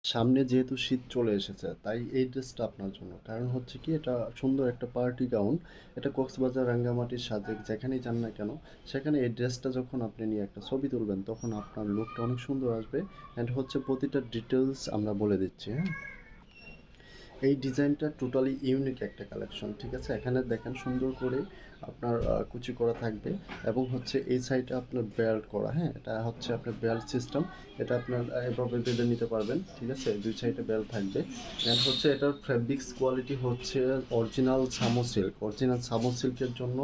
সামনে যেহেতু শীত চলে এসেছে তাই এই ড্রেসটা আপনার জন্য। কারণ হচ্ছে কি, এটা সুন্দর একটা পার্টি গাউন। এটা কক্সবাজার, রাঙ্গামাটির সাজেক যেখানেই যান না কেন, সেখানে এই ড্রেসটা যখন আপনি নিয়ে একটা ছবি তুলবেন তখন আপনার লুকটা অনেক সুন্দর আসবে। অ্যান্ড হচ্ছে প্রতিটা ডিটেলস আমরা বলে দিচ্ছি, হ্যাঁ। এই ডিজাইনটা টোটালি ইউনিক একটা কালেকশন, ঠিক আছে। এখানে দেখেন সুন্দর করে আপনার কুচি করা থাকবে এবং হচ্ছে এই সাইডে আপনার বেল্ট করা, হ্যাঁ, এটা হচ্ছে আপনার বেল্ট সিস্টেম। এটা আপনার এভাবে বেঁধে নিতে পারবেন, ঠিক আছে। দুই সাইডে বেল্ট থাকবে। অ্যান্ড হচ্ছে এটার ফ্যাব্রিক্স কোয়ালিটি হচ্ছে অরিজিনাল সামো সিল্ক। অরিজিনাল সামো সিল্কের জন্য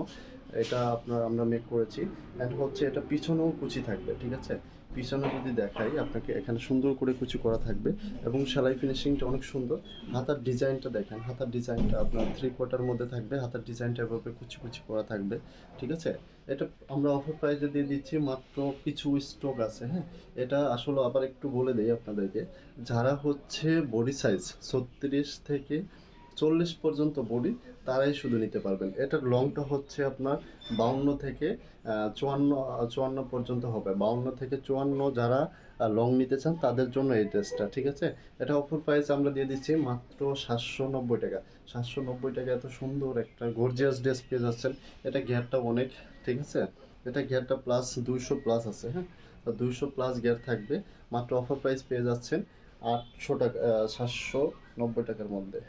এটা আপনার আমরা মেক করেছি। অ্যান্ড হচ্ছে এটা পিছনেও কুচি থাকবে, ঠিক আছে। পিছনে যদি দেখাই আপনাকে, এখানে সুন্দর করে কুচি করা থাকবে এবং সেলাই ফিনিশিংটা অনেক সুন্দর। হাতার ডিজাইনটা দেখেন, হাতার ডিজাইনটা আপনার 3/4 মধ্যে থাকবে। হাতার ডিজাইনটা এভাবে কুচি কুচি করা থাকবে, ঠিক আছে। এটা আমরা অফার প্রাইসে দিয়ে দিচ্ছি, মাত্র কিছু স্টক আছে, হ্যাঁ। এটা আসলে আবার একটু বলে দেই আপনাদেরকে, যারা হচ্ছে বডি সাইজ 36 থেকে 40 পর্যন্ত বডি, তারাই শুধু নিতে পারবেন। এটার লংটা হচ্ছে আপনার 52 থেকে 54 পর্যন্ত হবে। 52 থেকে 54 যারা লং নিতে চান তাদের জন্য এই ড্রেসটা, ঠিক আছে। এটা অফার প্রাইস আমরা দিয়ে দিচ্ছি মাত্র 790 টাকা। 790 টাকা এত সুন্দর একটা গর্জিয়াস ড্রেস পেয়ে যাচ্ছেন। এটা ঘেরটা অনেক, ঠিক আছে। এটা ঘেরটা প্লাস 200 প্লাস আছে, হ্যাঁ। 200 প্লাস গিয়ার থাকবে। মাত্র অফার প্রাইস পেয়ে যাচ্ছেন 800 টাকা, 790 টাকার মধ্যে।